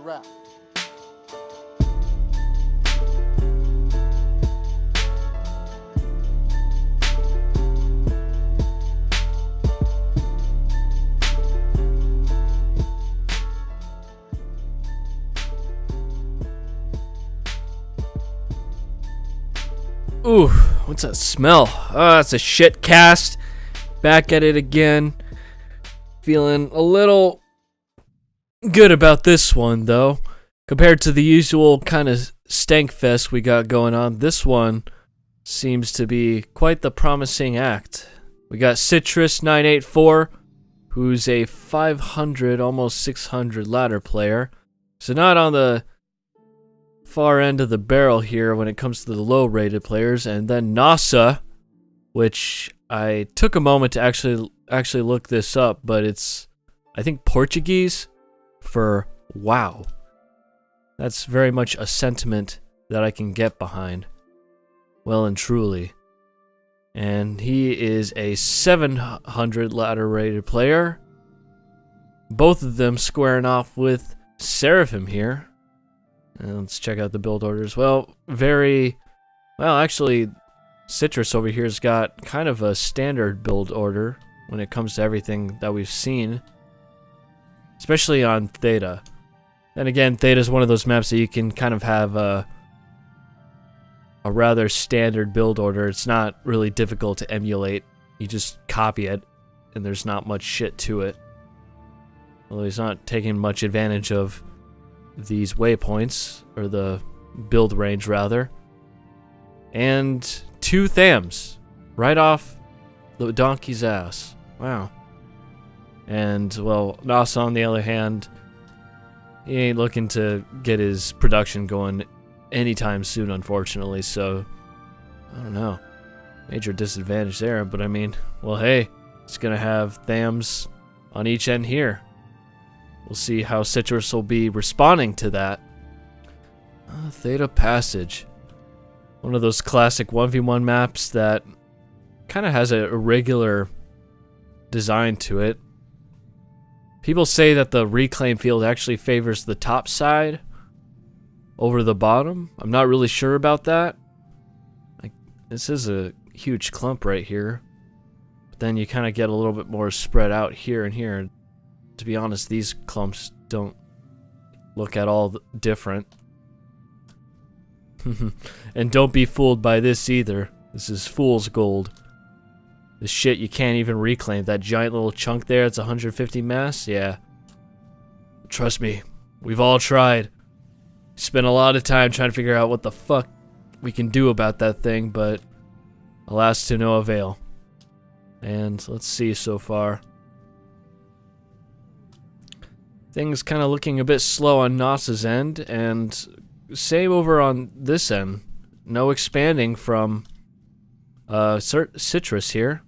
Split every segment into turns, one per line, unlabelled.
wrap.
Ooh, what's that smell? Oh, that's a Shitcast. Back at it again. Feeling a little good about this one, though. Compared to the usual kind of stank fest we got going on, this one seems to be quite the promising act. We got citrus984, who's a 500, almost 600 ladder player. So not on the far end of the barrel here when it comes to the low rated players. And then Nossa, which I took a moment to actually look this up, but it's, I think, Portuguese for wow. That's very much a sentiment that I can get behind, well and truly. And he is a 700 ladder rated player, both of them squaring off with Seraphim here. And let's check out the build orders. Well, actually, Citrus over here has got kind of a standard build order when it comes to everything that we've seen, especially on Theta. And again, Theta is one of those maps that you can kind of have a rather standard build order. It's not really difficult to emulate. You just copy it, and there's not much shit to it. Although he's not taking much advantage of these waypoints, or the build range rather. And 2 Thams right off the donkey's ass. Wow. And, well, Nossa on the other hand, he ain't looking to get his production going anytime soon, unfortunately, so I don't know. Major disadvantage there, but I mean, well, hey, it's gonna have Thams on each end here. We'll see how Citrus will be responding to that. Theta Passage. One of those classic 1v1 maps that kind of has a irregular design to it. People say that the reclaim field actually favors the top side over the bottom. I'm not really sure about that. This is a huge clump right here. But then you kind of get a little bit more spread out here and here. To be honest, these clumps don't look at all different. And don't be fooled by this either. This is fool's gold. This shit you can't even reclaim. That giant little chunk there, it's 150 mass? Yeah. Trust me, we've all tried. Spent a lot of time trying to figure out what the fuck we can do about that thing, but alas, to no avail. And let's see so far. Things kind of looking a bit slow on Nossa's end, and same over on this end. No expanding from Citrus here.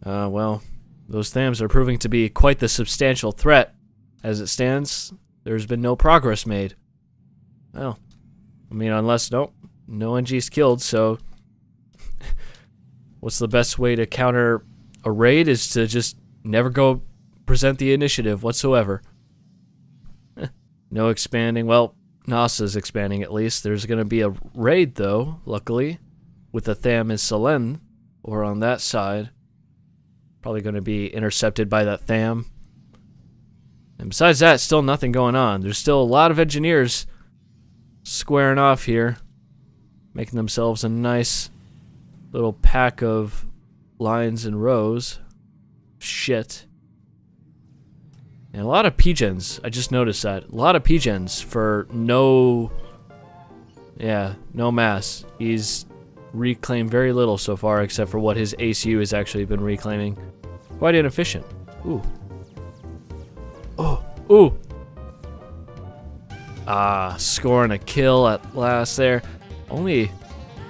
Well, those Thams are proving to be quite the substantial threat. As it stands, there's been no progress made. Well, I mean, unless, no NG's killed, so what's the best way to counter a raid is to just never go present the initiative whatsoever. No expanding. Well, Nosa's expanding at least. There's going to be a raid, though, luckily, with the Tham and Selen, or on that side. Probably going to be intercepted by that Tham. And besides that, still nothing going on. There's still a lot of engineers squaring off here, making themselves a nice little pack of lines and rows. Shit. And a lot of P-gens. I just noticed that. A lot of P-gens for no mass. He's reclaimed very little so far, except for what his ACU has actually been reclaiming. Quite inefficient. Ooh. Oh. Ooh. Ah, scoring a kill at last there. Only,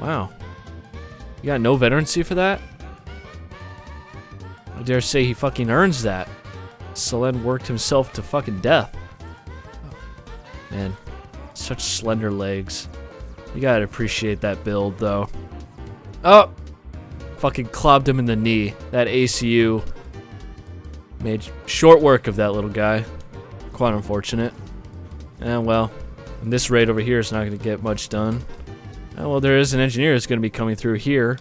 wow. You got no veterancy for that? I dare say he fucking earns that. Selen worked himself to fucking death. Oh, man, such slender legs. You gotta appreciate that build, though. Oh! Fucking clobbed him in the knee. That ACU made short work of that little guy. Quite unfortunate. And well, this raid over here is not going to get much done. Well, there is an engineer that's going to be coming through here.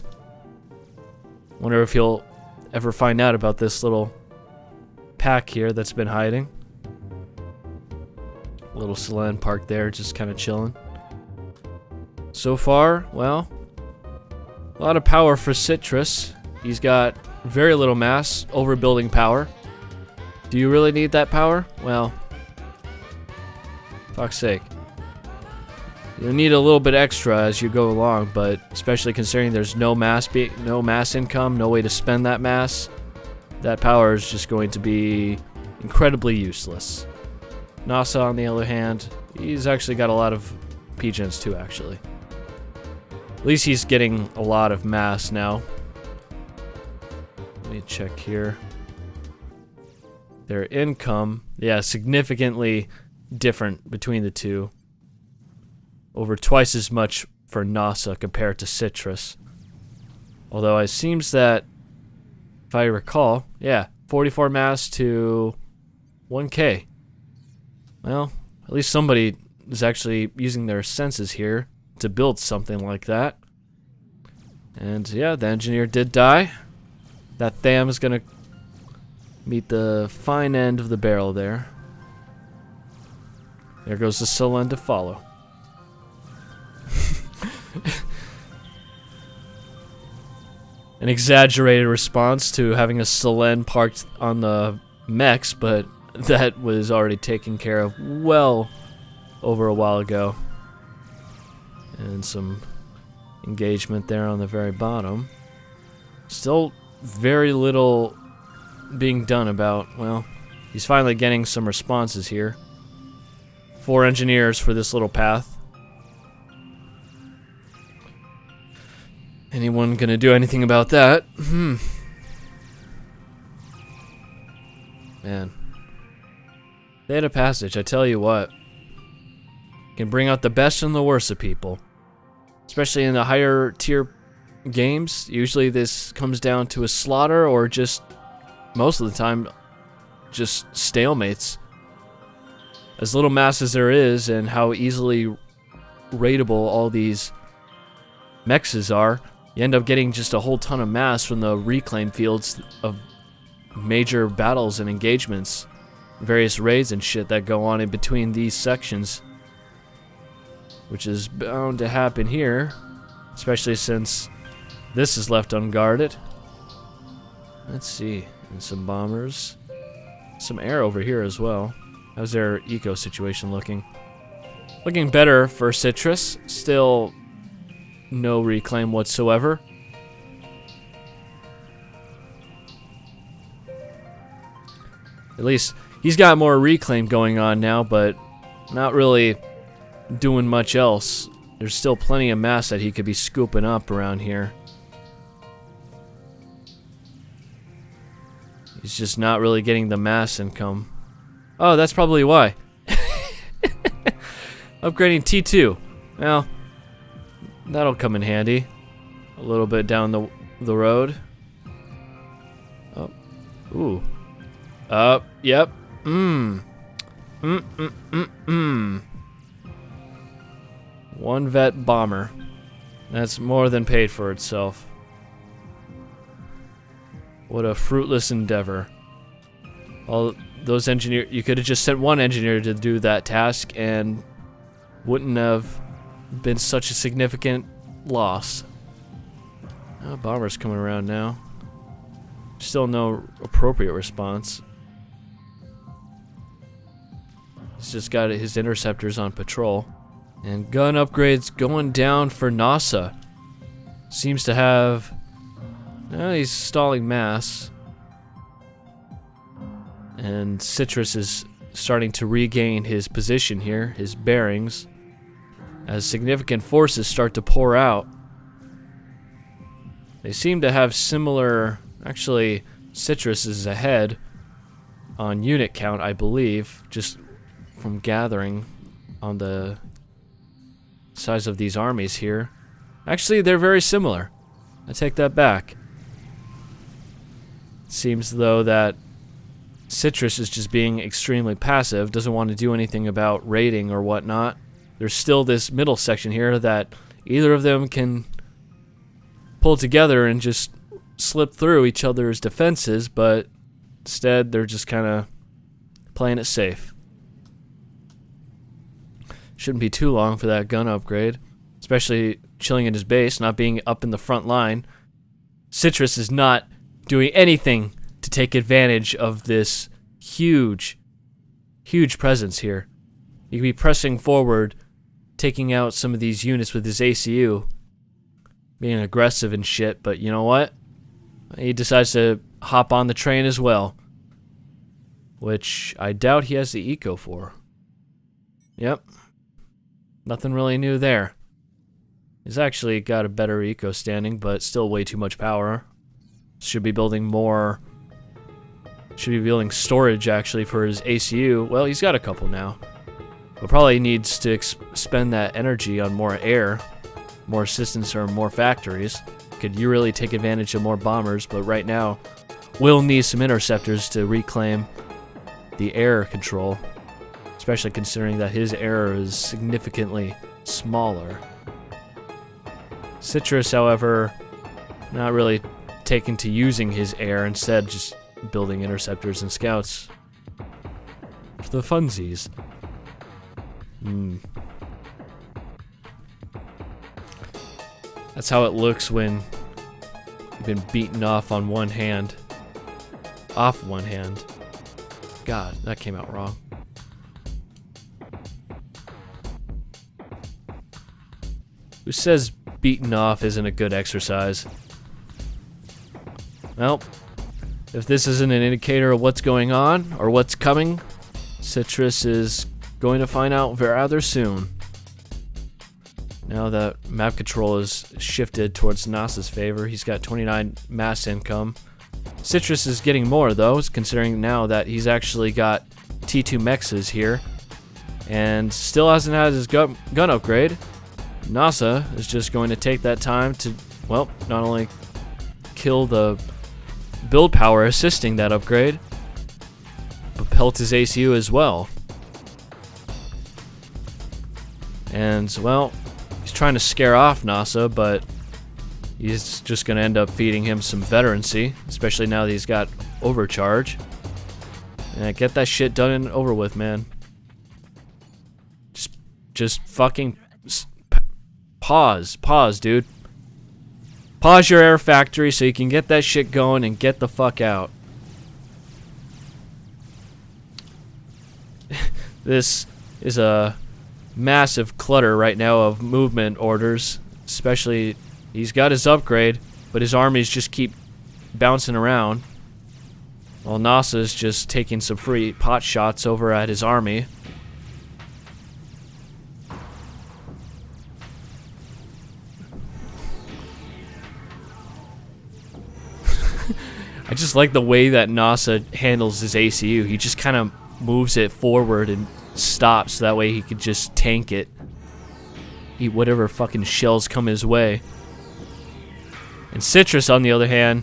Wonder if he'll ever find out about this little pack here that's been hiding. Little selen parked there, just kind of chilling. So far, well, a lot of power for Citrus. He's got very little mass, overbuilding power. Do you really need that power? Well, fuck's sake. You'll need a little bit extra as you go along, but especially considering there's no mass income, no way to spend that mass, that power is just going to be incredibly useless. Nossa, on the other hand, he's actually got a lot of P-gens too, actually. At least he's getting a lot of mass now. Let me check here. Their income, yeah, significantly different between the two. Over twice as much for Nossa compared to Citrus. Although it seems that, if I recall, yeah, 44 mass to 1k. Well, at least somebody is actually using their senses here to build something like that. And yeah, the engineer did die. That Tham is gonna meet the fine end of the barrel there. There goes the selen to follow. An exaggerated response to having a selen parked on the mechs, but that was already taken care of well over a while ago. And some engagement there on the very bottom. Still very little being done about, well, he's finally getting some responses here. 4 engineers for this little path. Anyone gonna do anything about that? Man. They had a passage, I tell you what. Can bring out the best and the worst of people. Especially in the higher tier games. Usually this comes down to a slaughter or just, most of the time, just stalemates. As little mass as there is and how easily raidable all these mechs are, you end up getting just a whole ton of mass from the reclaim fields of major battles and engagements. Various raids and shit that go on in between these sections. Which is bound to happen here. Especially since this is left unguarded. Let's see. And some bombers. Some air over here as well. How's their eco situation looking? Looking better for Citrus. Still no reclaim whatsoever. At least he's got more reclaim going on now, but not really doing much else. There's still plenty of mass that he could be scooping up around here. He's just not really getting the mass income. Oh, that's probably why. Upgrading T2. Well, that'll come in handy. A little bit down the road. Oh. Ooh. Yep. One vet bomber. That's more than paid for itself. What a fruitless endeavor. All those engineers, you could have just sent one engineer to do that task and wouldn't have been such a significant loss. Oh, bomber's coming around now. Still no appropriate response. He's just got his interceptors on patrol. And gun upgrades going down for Nossa. Seems to have... he's stalling mass. And Citrus is starting to regain his position here, his bearings, as significant forces start to pour out. They seem to have similar... Actually, Citrus is ahead on unit count, I believe, just from gathering on the size of these armies here. Actually, they're very similar. I take that back. Seems though that Citrus is just being extremely passive, doesn't want to do anything about raiding or whatnot. There's still this middle section here that either of them can pull together and just slip through each other's defenses, but instead they're just kind of playing it safe. Shouldn't be too long for that gun upgrade, especially chilling at his base, not being up in the front line. Citrus is not doing anything to take advantage of this huge presence here. He could be pressing forward, taking out some of these units with his ACU, being aggressive and shit, but you know what? He decides to hop on the train as well, which I doubt he has the eco for. Yep. Nothing really new there. He's actually got a better eco standing, but still way too much power. Should be building more. Should be building storage actually for his ACU. Well, he's got a couple now. But probably needs to spend that energy on more air, more assistance, or more factories. Could you really take advantage of more bombers? But right now, we'll need some interceptors to reclaim the air control. Especially considering that his air is significantly smaller. Citrus, however, not really taken to using his air, instead just building interceptors and scouts for the funsies. That's how it looks when you've been beaten off on one hand. Off one hand. God, that came out wrong. Who says beaten off isn't a good exercise? Well, if this isn't an indicator of what's going on or what's coming, Citrus is going to find out rather soon. Now that map control is shifted towards Nosa's favor, he's got 29 mass income. Citrus is getting more though, considering now that he's actually got T2 mexes here and still hasn't had his gun upgrade. Nossa is just going to take that time to, well, not only kill the build power assisting that upgrade, but pelt his ACU as well. And, well, he's trying to scare off Nossa, but he's just going to end up feeding him some veterancy, especially now that he's got overcharge. And get that shit done and over with, man. Just fucking pause, dude. Pause your air factory so you can get that shit going and get the fuck out. This is a massive clutter right now of movement orders, especially he's got his upgrade, but his armies just keep bouncing around while Nosa's just taking some free pot shots over at his army. I just like the way that Nossa handles his ACU. He just kind of moves it forward and stops so that way he could just tank it. Eat whatever fucking shells come his way. And Citrus, on the other hand,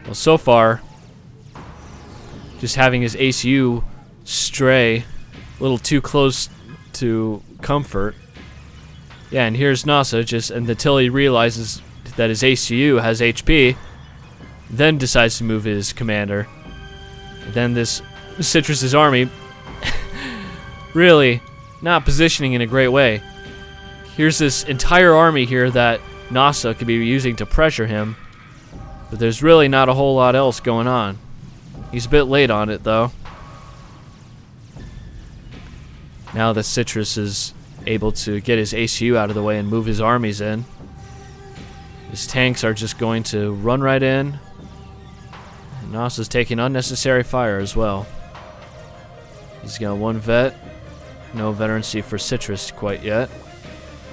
well, so far, just having his ACU stray a little too close to comfort. Yeah, and here's Nossa just, and until he realizes that his ACU has HP, then decides to move his commander. Then this Citrus's army really not positioning in a great way. Here's this entire army here that Nossa could be using to pressure him, but there's really not a whole lot else going on. He's a bit late on it though. Now that Citrus is able to get his ACU out of the way and move his armies in, his tanks are just going to run right in. Nosa's taking unnecessary fire as well. He's got one vet. No veterancy for Citrus quite yet.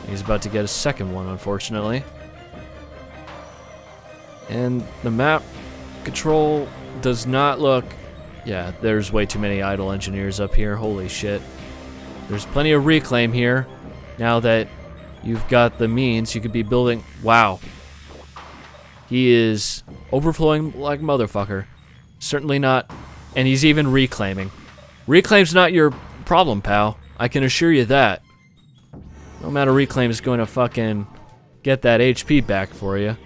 He's about to get a second one, unfortunately. And the map control does not look... Yeah, there's way too many idle engineers up here. Holy shit. There's plenty of reclaim here. Now that you've got the means, you could be building... Wow. He is overflowing like a motherfucker. Certainly not And he's even reclaiming. Reclaim's not your problem, pal. I can assure you that. No matter reclaim is going to fucking get that HP back for you.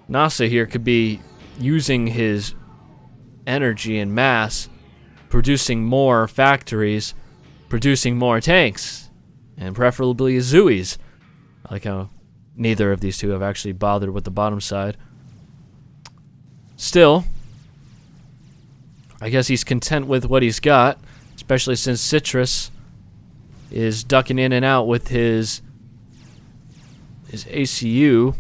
Nossa here could be using his energy and mass, producing more factories, producing more tanks, and preferably Zooies. I like how neither of these two have actually bothered with the bottom side. Still, I guess he's content with what he's got, especially since Citrus is ducking in and out with his ACU.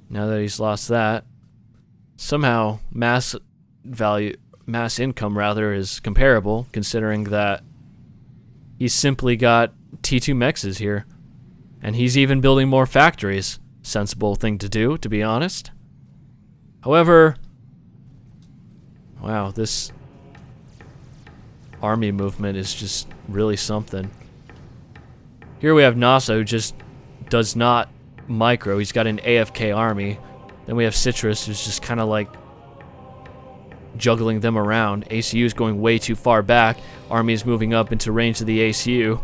Now that he's lost that, somehow mass income rather is comparable, considering that he's simply got T2 mexes here, and he's even building more factories. Sensible thing to do, to be honest. However, wow, this army movement is just really something. Here we have Nossa, who just does not micro. He's got an AFK army. Then we have Citrus, who's just kind of like juggling them around. ACU is going way too far back. Army is moving up into range of the ACU.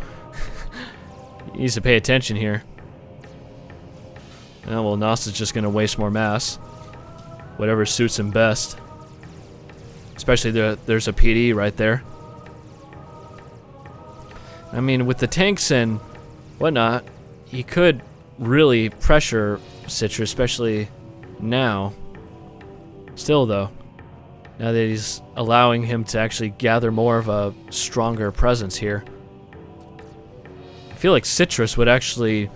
He needs to pay attention here. Oh, well, Nosa's just going to waste more mass. Whatever suits him best. Especially there's a PD right there. I mean, with the tanks and whatnot, he could really pressure Citrus, especially now. Still, though, now that he's allowing him to actually gather more of a stronger presence here, I feel like Citrus would actually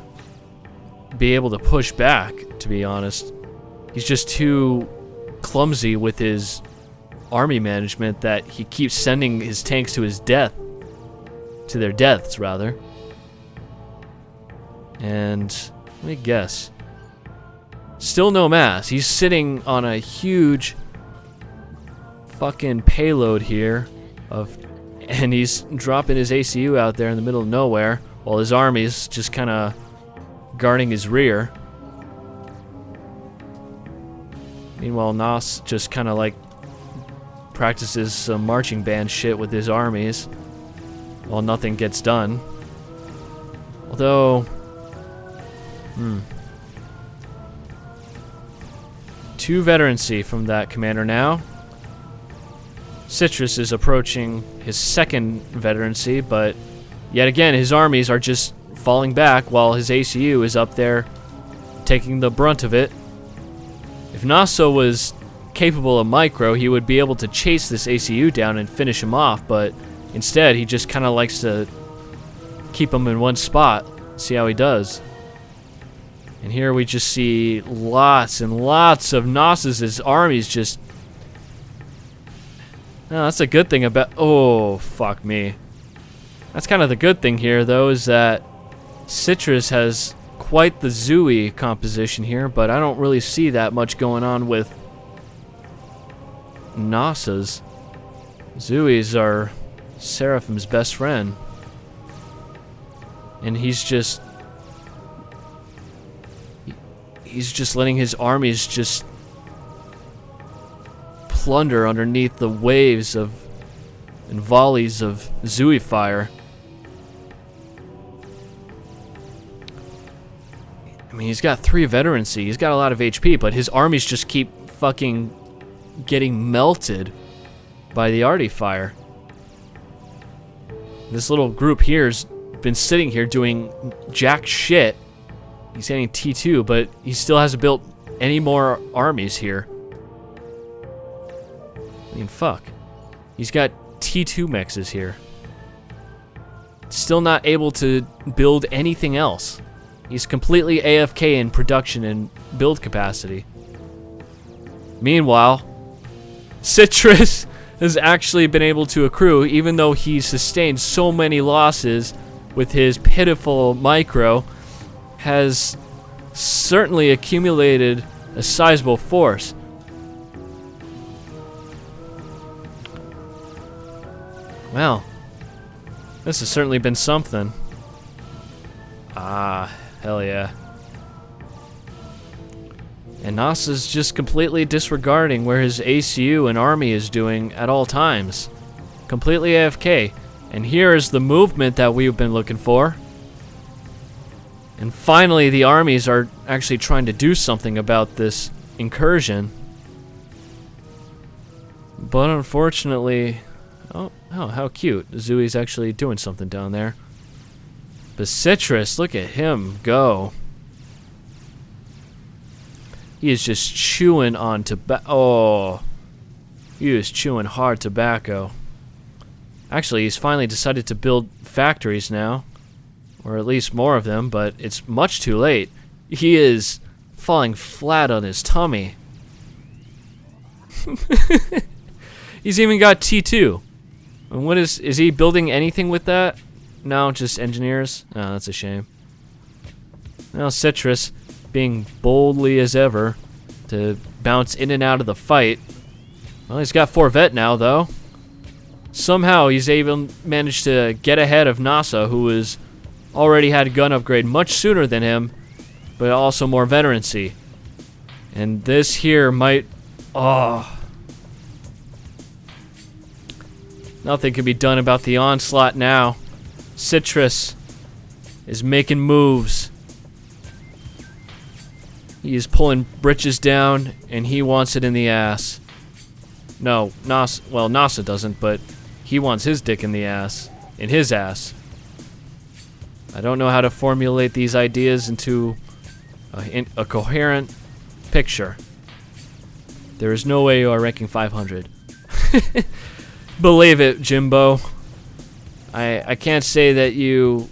be able to push back, to be honest. He's just too clumsy with his army management that he keeps sending his tanks to his death. To their deaths, rather. And let me guess. Still no mass. He's sitting on a huge fucking payload here and he's dropping his ACU out there in the middle of nowhere while his army's just kind of guarding his rear. Meanwhile, Nos just kind of like practices some marching band shit with his armies while nothing gets done. Although, 2 veterancy from that commander now. Citrus is approaching his 2nd veterancy, but yet again his armies are just falling back while his ACU is up there taking the brunt of it. If Nossa was capable of micro, he would be able to chase this ACU down and finish him off, but instead he just kind of likes to keep him in one spot, see how he does. And here we just see lots and lots of Noss's armies just... No, that's a good thing about... Oh, fuck me. That's kind of the good thing here, though, is that Citrus has quite the Zooey composition here, but I don't really see that much going on with Nossa's. Zooies are Seraphim's best friend. And he's just letting his armies just plunder underneath the waves of and volleys of Zooey fire. I mean, he's got 3 veterancy. He's got a lot of HP, but his armies just keep fucking getting melted by the arty fire. This little group here's been sitting here doing jack shit. He's getting T2, but he still hasn't built any more armies here. I mean, fuck. He's got T2 mexes here. Still not able to build anything else. He's completely AFK in production and build capacity. Meanwhile, Citrus has actually been able to accrue, even though he sustained so many losses with his pitiful micro, has certainly accumulated a sizable force. Well, this has certainly been something. Ah, hell yeah. And Nosa's just completely disregarding where his ACU and army is doing at all times. Completely AFK. And here is the movement that we've been looking for. And finally, the armies are actually trying to do something about this incursion. But unfortunately... Oh, how cute. Zooey's actually doing something down there. But Citrus, look at him go. He is just chewing on tobacco. Oh, he is chewing hard tobacco. Actually, he's finally decided to build factories now. Or at least more of them, but it's much too late. He is falling flat on his tummy. He's even got T2. And what is he building anything with that? No, just engineers? Oh, that's a shame. Now Citrus, being boldly as ever, to bounce in and out of the fight. Well, he's got 4 vet now, though. Somehow he's even managed to get ahead of Nossa, who has already had a gun upgrade much sooner than him, but also more veterancy. And this here might... Oh... Nothing can be done about the onslaught now. Citrus is making moves. He is pulling britches down, and he wants it in the ass. No, Nossa doesn't, but he wants his dick in the ass. In his ass. I don't know how to formulate these ideas into a coherent picture. There is no way you are ranking 500. Believe it, Jimbo. I can't say that you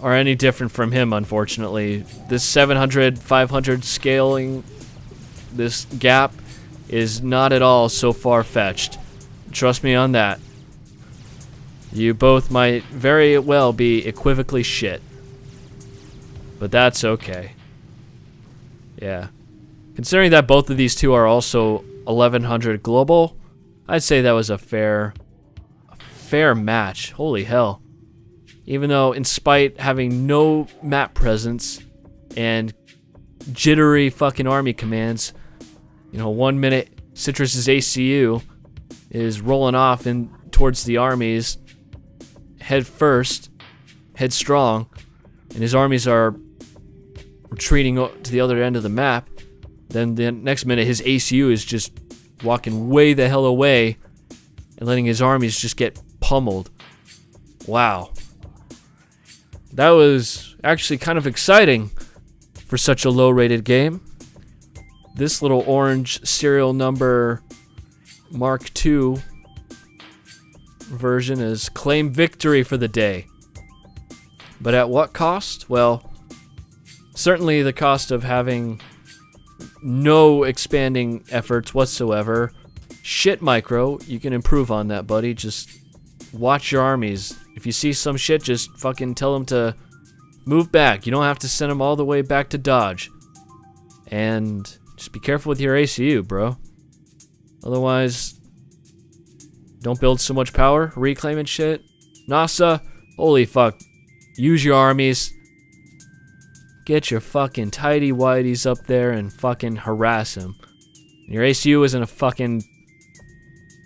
are any different from him, unfortunately. This 700, 500 scaling, this gap, is not at all so far-fetched. Trust me on that. You both might very well be equivocally shit. But that's okay. Yeah. Considering that both of these two are also 1100 global, I'd say that was a fair match. Holy hell. Even though, in spite having no map presence and jittery fucking army commands, you know, 1 minute Citrus's ACU is rolling off in towards the armies head first, headstrong, and his armies are retreating to the other end of the map. Then the next minute his ACU is just walking way the hell away and letting his armies just get pummeled. Wow. That was actually kind of exciting for such a low-rated game. This little orange serial number Mark II version is claim victory for the day. But at what cost? Well, certainly the cost of having no expanding efforts whatsoever. Shit micro, you can improve on that, buddy. Just watch your armies. If you see some shit, just fucking tell them to move back. You don't have to send them all the way back to Dodge. And just be careful with your ACU, bro. Otherwise, don't build so much power. Reclaiming shit. Nossa, holy fuck. Use your armies. Get your fucking tidy whities up there and fucking harass him. Your ACU isn't a fucking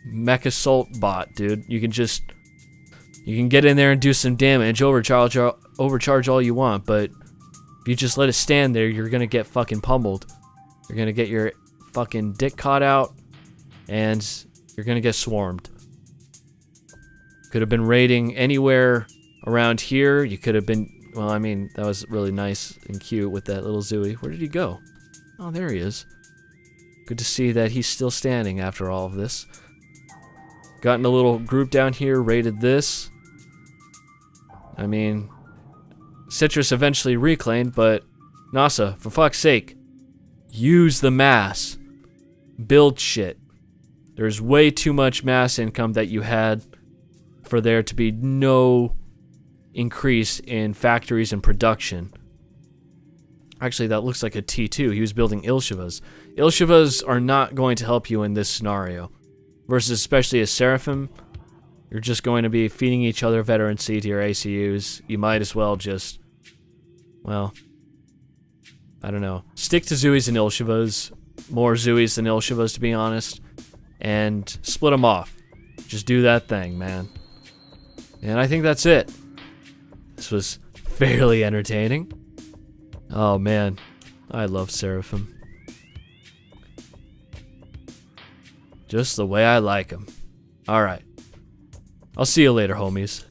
mech assault bot, dude. You can get in there and do some damage, overcharge all you want, but if you just let it stand there, you're gonna get fucking pummeled. You're gonna get your fucking dick caught out, and you're gonna get swarmed. Could have been raiding anywhere around here. You could have been, well, I mean, that was really nice and cute with that little Zooey. Where did he go? Oh, there he is. Good to see that he's still standing after all of this. Got in a little group down here, raided this. I mean, Citrus eventually reclaimed, but Nossa, for fuck's sake, use the mass. Build shit. There's way too much mass income that you had for there to be no increase in factories and production. Actually, that looks like a T2. He was building Ilshivas. Ilshivas are not going to help you in this scenario. Versus especially a Seraphim, you're just going to be feeding each other veterancy to your ACUs. You might as well just, well, I don't know. Stick to Zooies and Ilshivas. more Zooies than Ilshivas, to be honest, and split them off. Just do that thing, man. And I think that's it. This was fairly entertaining. Oh man, I love Seraphim. Just the way I like them. Alright. I'll see you later, homies.